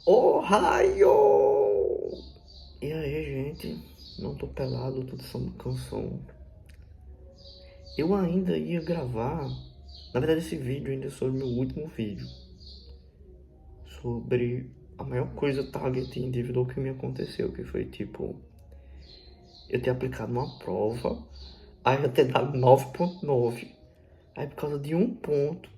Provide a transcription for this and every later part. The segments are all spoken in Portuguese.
Oh, raio! E aí, gente? Não tô pelado, tô só canção. Eu ainda ia gravar. Na verdade, esse vídeo ainda é sobre o meu último vídeo. Sobre a maior coisa target individual que me aconteceu. Que foi tipo. Eu ter aplicado uma prova. Aí eu ter dado 9,9. Aí por causa de um ponto.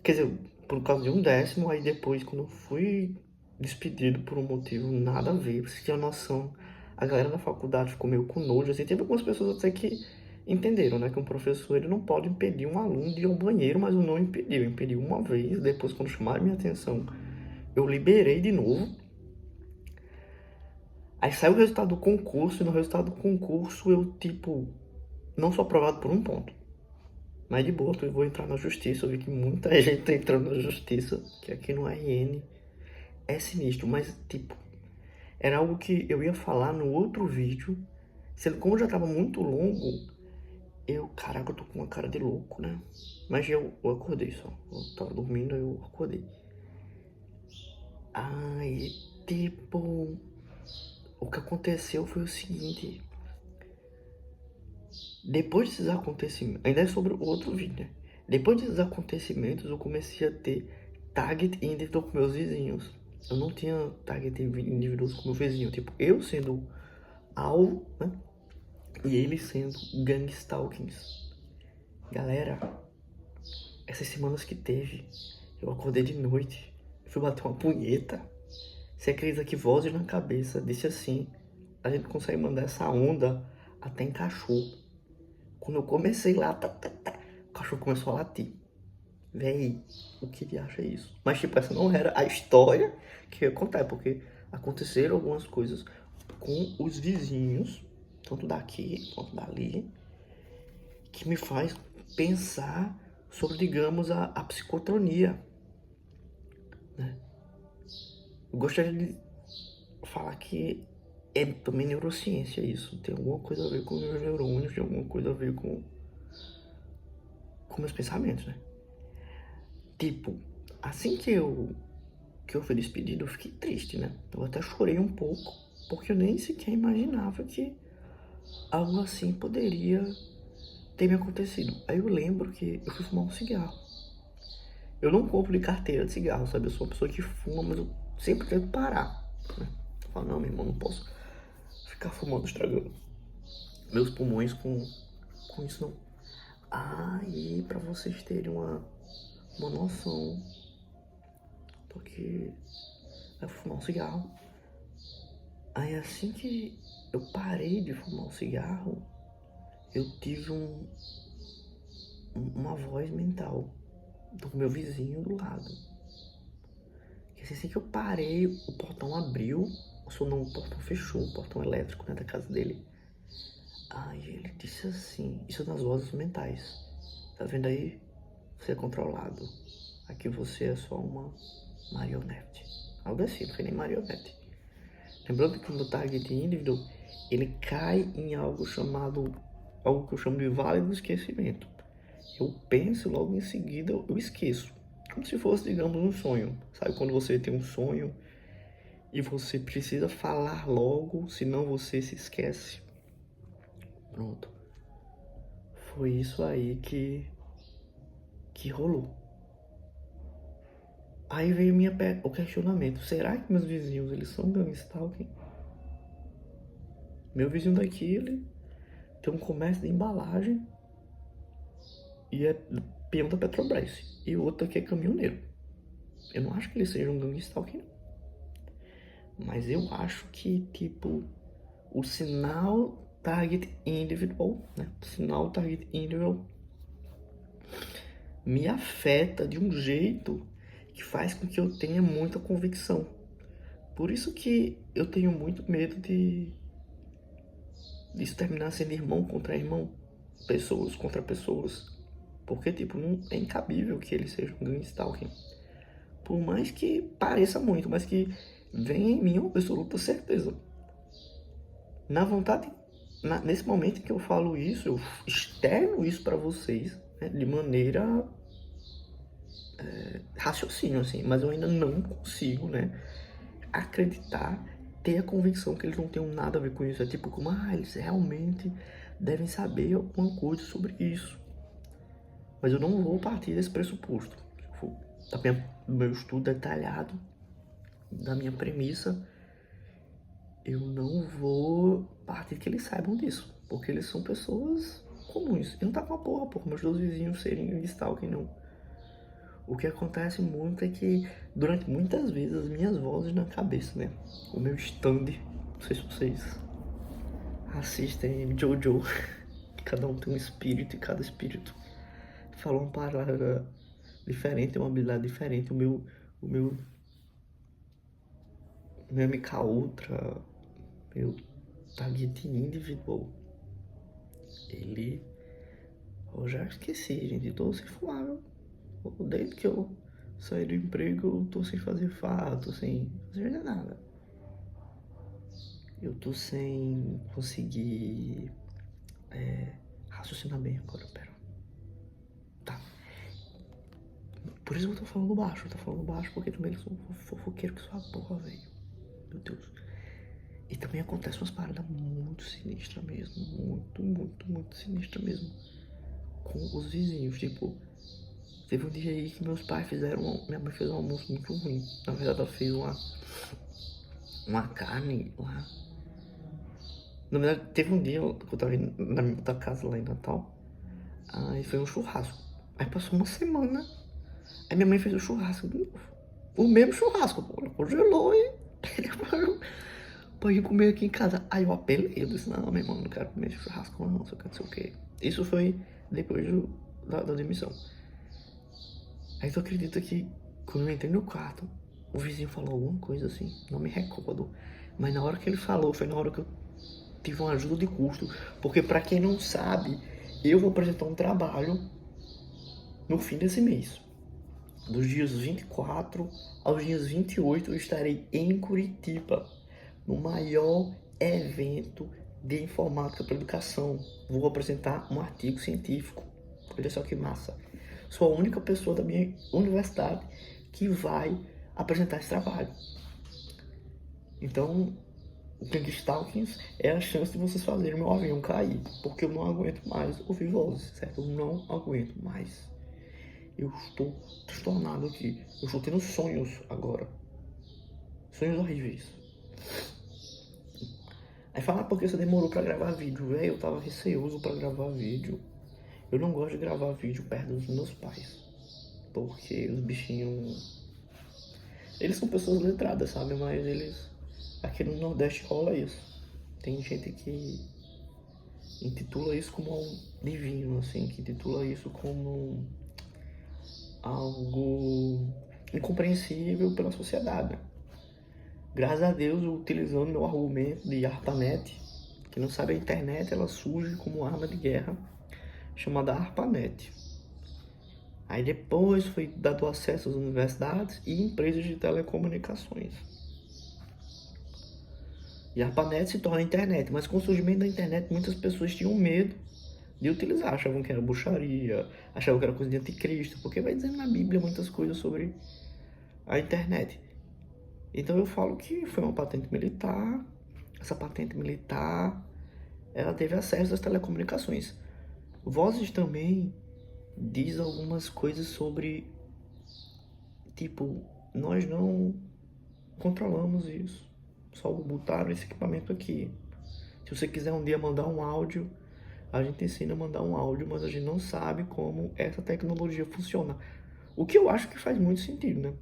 Quer dizer, por causa de um décimo. Aí depois, quando eu fui despedido por um motivo nada a ver, pra você ter uma noção, a galera da faculdade ficou meio com nojo, assim, teve algumas pessoas até que entenderam, né, que um professor ele não pode impedir um aluno de ir ao banheiro, mas eu não impediu, impediu uma vez, depois quando chamaram minha atenção, eu liberei de novo, aí saiu o resultado do concurso, e no resultado do concurso eu, tipo, não sou aprovado por um ponto. Mas de boa, eu vou entrar na justiça, eu vi que muita gente tá entrando na justiça, que aqui no RN é sinistro, mas, tipo, era algo que eu ia falar no outro vídeo, sendo como já tava muito longo, caraca, eu tô com uma cara de louco, né? Mas eu acordei só, eu tava dormindo, eu acordei. Aí, tipo, o que aconteceu foi o seguinte, depois desses acontecimentos, ainda é sobre o outro vídeo, né? Depois desses acontecimentos, eu comecei a ter target individual com meus vizinhos. Eu não tinha target individual com meu vizinho, tipo, eu sendo alvo, né? E eles sendo gangstalkings. Galera, essas semanas que teve, eu acordei de noite, fui bater uma punheta. Você acredita que vozes na cabeça disse assim: a gente consegue mandar essa onda até em cachorro. Quando eu comecei lá, o cachorro começou a latir. Véi, o que ele acha isso? Mas tipo, essa não era a história que eu ia contar, porque aconteceram algumas coisas com os vizinhos, tanto daqui quanto dali, que me faz pensar sobre, digamos, a psicotronia, né? Eu gostaria de falar que é também neurociência isso, tem alguma coisa a ver com meus neurônios, tem alguma coisa a ver com meus pensamentos, né? Tipo, assim que eu fui despedido, eu fiquei triste, né? Eu até chorei um pouco, porque eu nem sequer imaginava que algo assim poderia ter me acontecido. Aí eu lembro que eu fui fumar um cigarro. Eu não compro de carteira de cigarro, sabe? Eu sou uma pessoa que fuma, mas eu sempre tento parar, né? Eu falo, não, meu irmão, não posso ficar fumando, estragando meus pulmões com isso, não. Aí, pra vocês terem uma noção, tô aqui, eu fui fumar um cigarro. Aí, assim que eu parei de fumar um cigarro, eu tive uma voz mental do meu vizinho do lado. Que assim que eu parei, o portão abriu, o portão fechou, o portão elétrico, né, da casa dele. Aí ele disse assim, isso nas vozes mentais. Tá vendo aí? Você é controlado. Aqui você é só uma marionete. Algo assim, não foi nem marionete. Lembrando que o target individual, ele cai em algo que eu chamo de vale do esquecimento. Eu penso, logo em seguida eu esqueço. Como se fosse, digamos, um sonho. Sabe quando você tem um sonho e você precisa falar logo, senão você se esquece? Pronto. Foi isso aí que rolou. Aí veio o questionamento. Será que meus vizinhos, eles são gangstalking? Meu vizinho daqui, ele tem um comércio de embalagem e é peão da Petrobras. E o outro aqui é caminhoneiro. Eu não acho que eles sejam gangstalking, não. Mas eu acho que, tipo, o sinal target individual, né? O sinal target individual me afeta de um jeito que faz com que eu tenha muita convicção. Por isso que eu tenho muito medo disso terminar sendo irmão contra irmão, pessoas contra pessoas. Porque, tipo, não é incabível que eles sejam gangstalking. Por mais que pareça muito, mas que venha em mim uma absoluta certeza. Na vontade, nesse momento que eu falo isso, eu externo isso para vocês, né, de maneira raciocínio, assim, mas eu ainda não consigo, né, acreditar, ter a convicção que eles não tenham nada a ver com isso. É tipo como, eles realmente devem saber alguma coisa sobre isso. Mas eu não vou partir desse pressuposto. Do meu estudo detalhado, da minha premissa, eu não vou partir que eles saibam disso. Porque eles são pessoas comuns. E não tá com a porra, por meus dois vizinhos serem de stalking, não. O que acontece muito é que, durante muitas vezes, as minhas vozes na cabeça, né? O meu stand, não sei se vocês assistem Jojo, cada um tem um espírito e cada espírito fala uma palavra diferente, uma habilidade diferente. O meu MK Ultra, meu target individual, ele... Eu já esqueci, gente, tô sem fumar, desde que eu saí do emprego, eu tô sem fazer farra, tô sem fazer nada. Eu tô sem conseguir raciocinar bem agora, pera. Tá. Por isso que eu tô falando baixo, porque também eles são fofoqueiros que são a porra, velho. Meu Deus. E também acontece umas paradas muito sinistras mesmo, muito sinistras mesmo, com os vizinhos, tipo... Teve um dia aí que meus pais fizeram... Minha mãe fez um almoço muito ruim. Na verdade, ela fez uma carne lá. Na verdade, teve um dia que eu tava na minha outra casa lá em Natal. Aí foi um churrasco. Aí passou uma semana. Aí minha mãe fez o churrasco de novo. O mesmo churrasco, pô. Ela congelou e... pra ir comer aqui em casa. Aí eu apelei. Eu disse, não, meu irmão, não quero comer esse churrasco não, só quero sei o quê. Isso foi depois da demissão. Aí tu acredita que quando eu entrei no quarto, o vizinho falou alguma coisa assim, não me recordo. Mas na hora que ele falou, foi na hora que eu tive uma ajuda de custo. Porque pra quem não sabe, eu vou apresentar um trabalho no fim desse mês. Dos dias 24 aos dias 28, eu estarei em Curitiba, no maior evento de informática para educação. Vou apresentar um artigo científico. Olha só que massa. Sou a única pessoa da minha universidade que vai apresentar esse trabalho. Então, o Pink Stalkings é a chance de vocês fazerem meu avião cair, porque eu não aguento mais ouvir vozes, certo? Eu não aguento mais. Eu estou transtornado aqui. Eu estou tendo sonhos agora. Sonhos horríveis. Aí fala, porque você demorou pra gravar vídeo, velho? Eu tava receoso pra gravar vídeo. Eu não gosto de gravar vídeo perto dos meus pais. Porque os bichinhos... Eles são pessoas letradas, sabe? Mas eles... Aqui no Nordeste rola isso. Tem gente que intitula isso como um divino, assim. Que intitula isso como algo incompreensível pela sociedade. Graças a Deus, utilizando meu argumento de ARPANET, que não sabe a internet, ela surge como arma de guerra, chamada ARPANET. Aí depois foi dado acesso às universidades e empresas de telecomunicações. E a ARPANET se torna a internet, mas com o surgimento da internet, muitas pessoas tinham medo de utilizar, achavam que era bruxaria, achavam que era coisa de anticristo, porque vai dizendo na Bíblia muitas coisas sobre a internet. Então eu falo que foi uma patente militar. Essa patente militar, ela teve acesso às telecomunicações. Vozes também diz algumas coisas sobre, tipo, nós não controlamos isso. Só botaram esse equipamento aqui. Se você quiser um dia mandar um áudio, a gente ensina a mandar um áudio, mas a gente não sabe como essa tecnologia funciona. O que eu acho que faz muito sentido, né?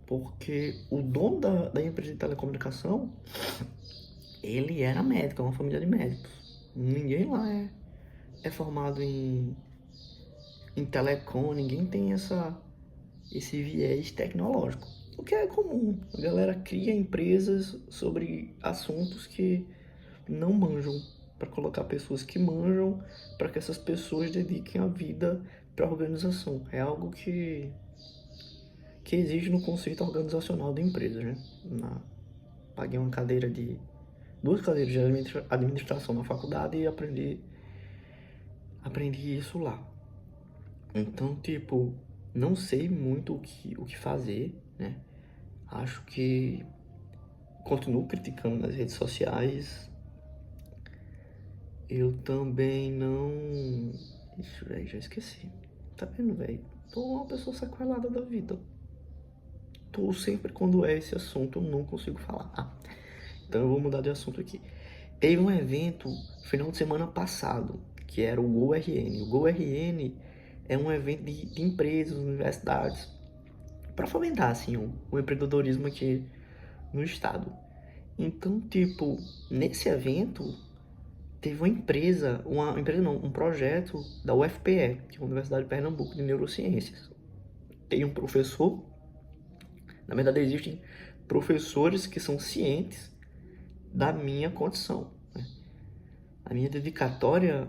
Porque o dono da empresa de telecomunicação, ele era médico, é uma família de médicos. Ninguém lá é formado em telecom, ninguém tem esse viés tecnológico. O que é comum, a galera cria empresas sobre assuntos que não manjam, para colocar pessoas que manjam, para que essas pessoas dediquem a vida para a organização. É algo que existe no conceito organizacional da empresa, né? Paguei uma cadeira duas cadeiras de administração na faculdade e aprendi isso lá. Então, tipo, não sei muito o que fazer, né? Acho que continuo criticando nas redes sociais. Eu também não... Ixi, velho, já esqueci. Tá vendo, velho? Tô uma pessoa sequelada da vida. Tô sempre, quando é esse assunto, eu não consigo falar. Então eu vou mudar de assunto aqui. Teve um evento final de semana passado, que era o GoRN. O GoRN é um evento de empresas, universidades, para fomentar assim, o empreendedorismo aqui no estado. Então, tipo, nesse evento teve uma empresa não, um projeto da UFPE, que é a Universidade de Pernambuco de Neurociências. Tem um professor, na verdade existem professores que são cientes da minha condição, né? A minha dedicatória,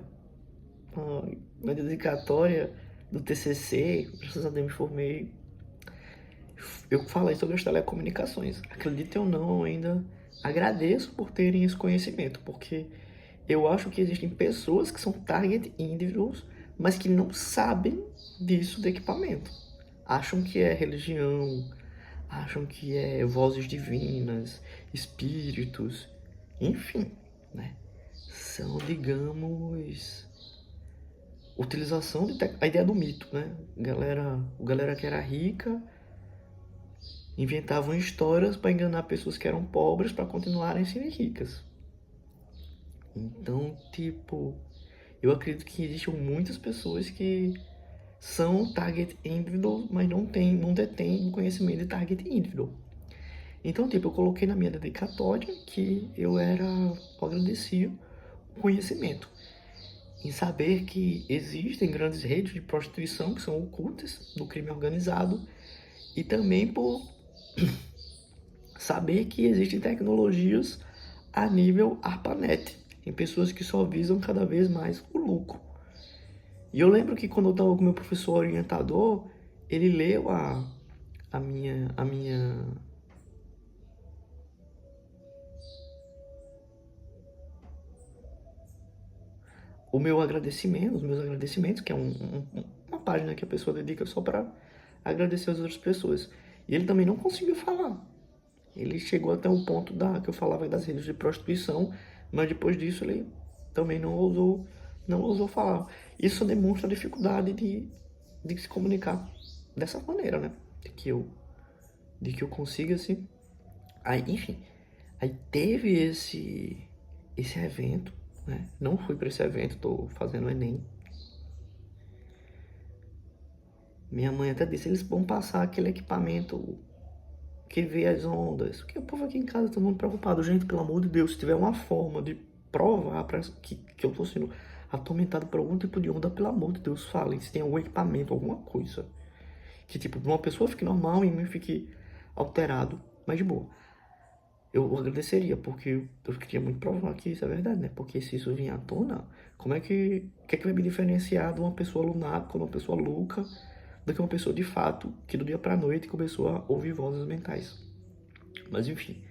minha dedicatória do TCC, graças a Deus me formei, eu falei sobre as telecomunicações. Acredite ou não, eu ainda agradeço por terem esse conhecimento, porque eu acho que existem pessoas que são target individuals, mas que não sabem disso do equipamento. Acham que é religião, acham que é vozes divinas, espíritos, enfim, né? São, digamos, utilização de a ideia do mito, né? Galera que era rica inventavam histórias para enganar pessoas que eram pobres para continuarem sendo ricas. Então, tipo, eu acredito que existem muitas pessoas que são target individual, mas não detêm conhecimento de target individual. Então, tipo, eu coloquei na minha dedicatória que eu agradecia o conhecimento. Em saber que existem grandes redes de prostituição que são ocultas no crime organizado e também por saber que existem tecnologias a nível ARPANET, em pessoas que só visam cada vez mais o lucro. E eu lembro que quando eu estava com meu professor orientador, ele leu a minha o meu agradecimento, os meus agradecimentos, que é uma página que a pessoa dedica só para agradecer as outras pessoas. E ele também não conseguiu falar. Ele chegou até o ponto que eu falava das redes de prostituição, mas depois disso ele também não ousou falar. Isso demonstra a dificuldade de se comunicar dessa maneira, né? De que eu consiga assim. Aí, enfim, aí teve esse evento, né? Não fui para esse evento, tô fazendo o Enem. Minha mãe até disse, eles vão passar aquele equipamento que vê as ondas. Porque o povo aqui em casa tá muito preocupado. Gente, pelo amor de Deus, se tiver uma forma de provar que eu tô sendo atormentado por algum tipo de onda, pelo amor de Deus, falem se tem algum equipamento, alguma coisa. Que, tipo, uma pessoa fique normal e mim fique alterado, mas de boa. Eu agradeceria, porque eu queria muito provar que isso é verdade, né? Porque se isso vier à tona, o que é que vai me diferenciar de uma pessoa lunática, de uma pessoa louca, do que uma pessoa de fato que do dia pra noite começou a ouvir vozes mentais? Mas enfim,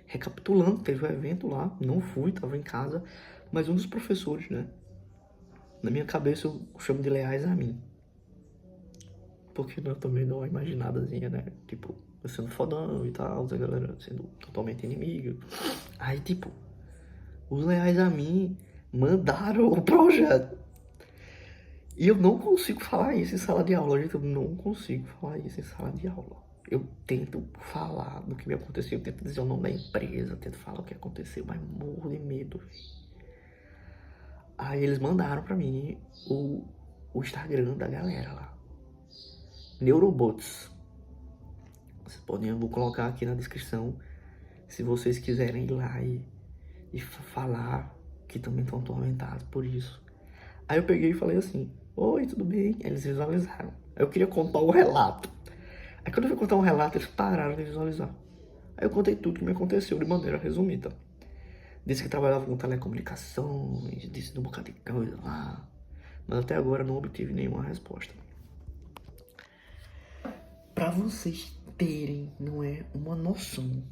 recapitulando, teve um evento lá, não fui, tava em casa, mas um dos professores, né? Na minha cabeça eu chamo de leais a mim. Porque eu também dou uma imaginadazinha, né? Tipo, eu sendo fodão e tal, a galera sendo totalmente inimiga. Aí, tipo, os leais a mim mandaram o projeto. E eu não consigo falar isso em sala de aula, gente. Eu não consigo falar isso em sala de aula. Eu tento falar do que me aconteceu, eu tento dizer o nome da empresa, eu tento falar o que aconteceu, mas morro de medo. Aí eles mandaram pra mim o Instagram da galera lá. Neurobots. Vocês podem, eu vou colocar aqui na descrição, se vocês quiserem ir lá e falar que também estão atormentados por isso. Aí eu peguei e falei assim, oi, tudo bem? Aí eles visualizaram. Aí eu queria contar o relato. Aí quando eu fui contar um relato, eles pararam de visualizar. Aí eu contei tudo que me aconteceu de maneira resumida. Disse que trabalhava com telecomunicações, disse um bocado de coisa lá. Mas até agora não obtive nenhuma resposta. Pra vocês terem, não é, uma noção.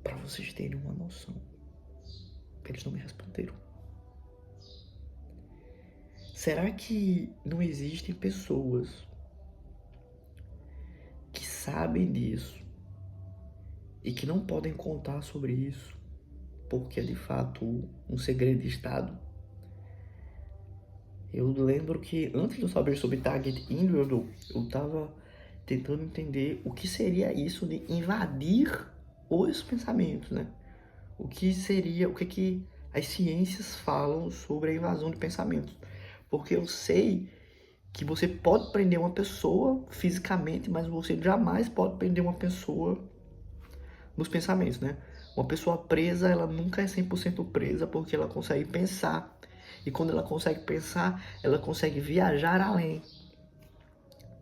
Pra vocês terem uma noção. Eles não me responderam. Será que não existem pessoas sabem disso e que não podem contar sobre isso, porque é de fato um segredo de Estado. Eu lembro que antes de eu saber sobre Target Individual, eu estava tentando entender o que seria isso de invadir os pensamentos, né? O que seria, o que que as ciências falam sobre a invasão de pensamentos. Porque eu sei que você pode prender uma pessoa fisicamente, mas você jamais pode prender uma pessoa nos pensamentos, né? Uma pessoa presa, ela nunca é 100% presa porque ela consegue pensar. E quando ela consegue pensar, ela consegue viajar além.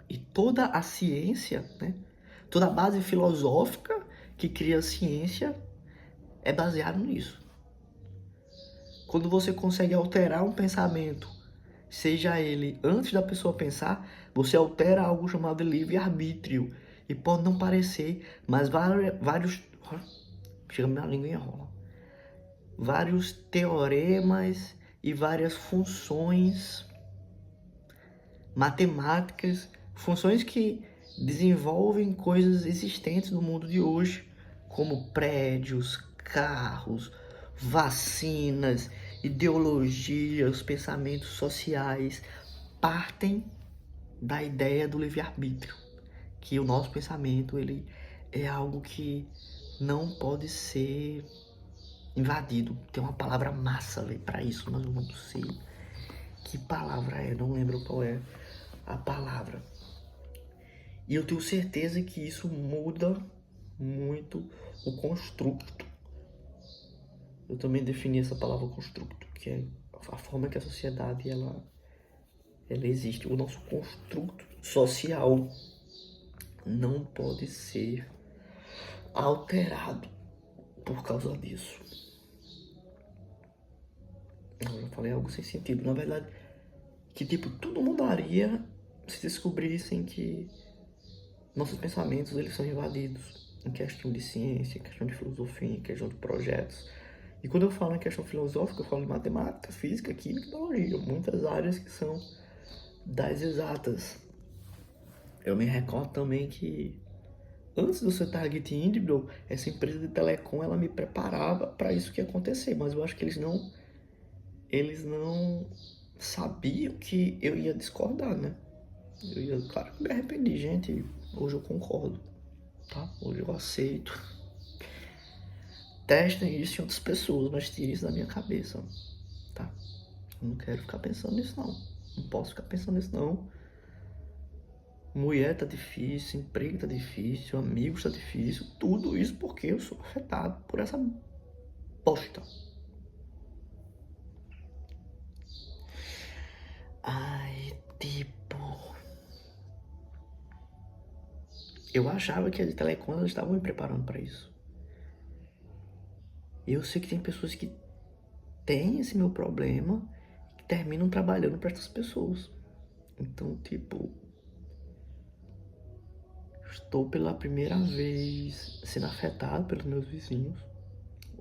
E toda a ciência, né? Toda a base filosófica que cria a ciência é baseado nisso. Quando você consegue alterar um pensamento, seja ele antes da pessoa pensar, você altera algo chamado livre-arbítrio. E pode não parecer, mas vários chega na língua e enrola. Vários teoremas e várias funções matemáticas, funções que desenvolvem coisas existentes no mundo de hoje, como prédios, carros, vacinas, ideologias, pensamentos sociais, partem da ideia do livre-arbítrio, que o nosso pensamento ele é algo que não pode ser invadido. Tem uma palavra massa para isso, mas eu não sei que palavra é, não lembro qual é a palavra. E eu tenho certeza que isso muda muito o construto. Eu também defini essa palavra construto, que é a forma que a sociedade ela existe. O nosso construto social não pode ser alterado por causa disso. Eu já falei algo sem sentido. Na verdade, que tipo, tudo mudaria se descobrissem que nossos pensamentos eles são invadidos em questão de ciência, em questão de filosofia, em questão de projetos. E quando eu falo em questão filosófica, eu falo de matemática, física, química e biologia, muitas áreas que são das exatas. Eu me recordo também que antes do seu Target Individual, essa empresa de telecom ela me preparava para isso que ia acontecer, mas eu acho que eles não sabiam que eu ia discordar, né? Claro que eu me arrependi, gente. Hoje eu concordo, tá? Hoje eu aceito. Testem isso em outras pessoas, mas tirem isso da minha cabeça, tá? Eu não quero ficar pensando nisso, não. Não posso ficar pensando nisso, não. Mulher tá difícil, emprego tá difícil, amigos tá difícil. Tudo isso porque eu sou afetado por essa bosta. Ai, tipo... Eu achava que as telecoms estavam me preparando para isso. Eu sei que tem pessoas que têm esse meu problema e que terminam trabalhando para essas pessoas. Então, tipo, estou pela primeira vez sendo afetado pelos meus vizinhos.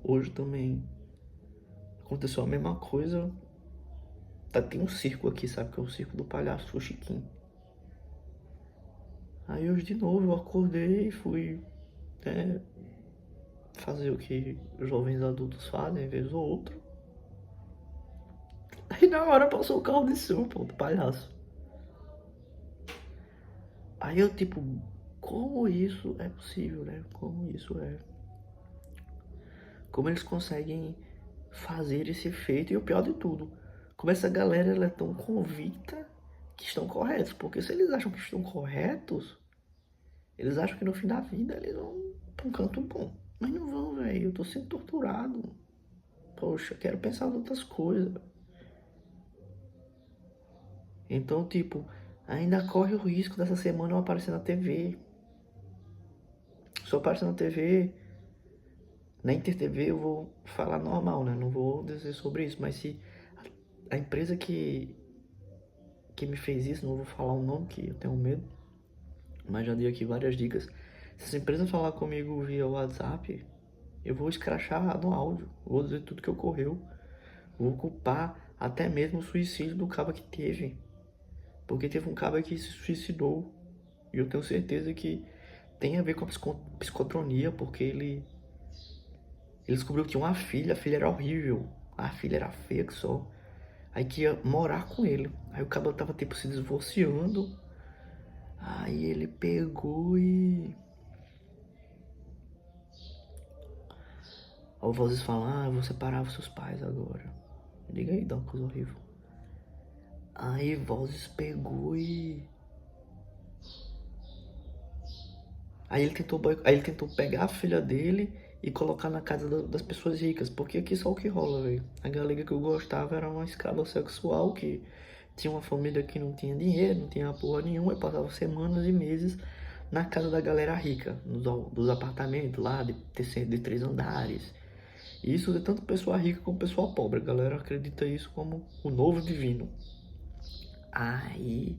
Hoje também aconteceu a mesma coisa. Tem um circo aqui, sabe? Que é o circo do palhaço Fuxiquim. Aí hoje de novo eu acordei e fui fazer o que os jovens adultos fazem, vez ou outra. Aí na hora passou o carro de som, pô, do palhaço. Aí eu tipo, como isso é possível, né? Como isso é? Como eles conseguem fazer esse efeito? E o pior de tudo, como essa galera ela é tão convicta que estão corretos. Porque se eles acham que estão corretos, eles acham que no fim da vida eles vão pra um canto bom. Mas não vão, velho. Eu tô sendo torturado. Poxa, quero pensar em outras coisas. Então, tipo, ainda corre o risco dessa semana eu aparecer na TV. Se eu aparecer na TV, na InterTV eu vou falar normal, né? Não vou dizer sobre isso. Mas se a empresa que me fez isso, não vou falar o nome, que eu tenho medo, mas já dei aqui várias dicas. Se essa empresa falar comigo via WhatsApp, eu vou escrachar no áudio, vou dizer tudo que ocorreu, vou culpar até mesmo o suicídio do cara que teve, porque teve um cara que se suicidou, e eu tenho certeza que tem a ver com a psicotronia, porque ele descobriu que tinha uma filha, a filha era horrível, a filha era feia que só. Aí que ia morar com ele. Aí o cabelo tava tipo se divorciando. Aí ele pegou e... Aí vozes falam, eu vou separar os seus pais agora. Diga aí, dá uma coisa horrível. Aí vozes pegou e... Aí ele tentou pegar a filha dele e colocar na casa das pessoas ricas. Porque aqui só o que rola, velho. A galega que eu gostava era uma escrava sexual que tinha uma família que não tinha dinheiro, não tinha porra nenhuma, e passava semanas e meses na casa da galera rica, dos apartamentos lá de 3 andares. E isso é tanto pessoa rica como pessoa pobre. A galera acredita isso como o novo divino. Aí,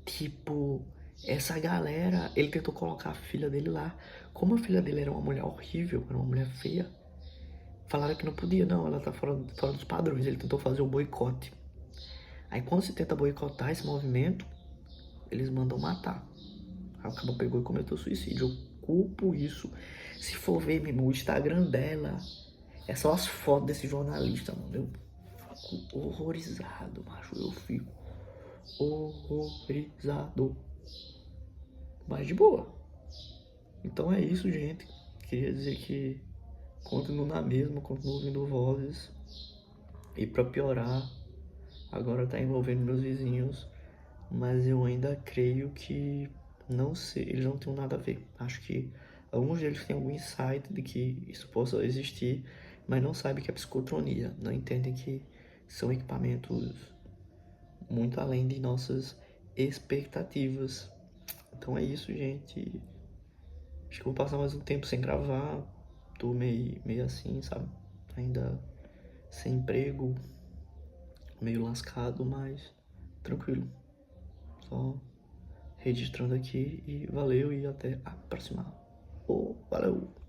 tipo, essa galera, ele tentou colocar a filha dele lá. Como a filha dele era uma mulher horrível, era uma mulher feia, falaram que não podia, não, ela tá fora dos padrões. Ele tentou fazer o boicote. Aí quando se tenta boicotar esse movimento, eles mandam matar. Aí o cara pegou e cometeu suicídio. Eu culpo isso. Se for ver mesmo o Instagram dela, é só as fotos desse jornalista, mano. Eu fico horrorizado, macho. Eu fico horrorizado. Mas de boa. Então é isso, gente. Queria dizer que continuo na mesma, continuo ouvindo vozes. E pra piorar, agora tá envolvendo meus vizinhos. Mas eu ainda creio que não sei, eles não têm nada a ver. Acho que alguns deles têm algum insight de que isso possa existir, mas não sabem que é psicotronia. Não entendem que são equipamentos muito além de nossas expectativas. Então é isso, gente. Acho que vou passar mais um tempo sem gravar. Tô meio assim, sabe? Ainda sem emprego, meio lascado, mas tranquilo. Só registrando aqui e valeu e até a próxima. Valeu!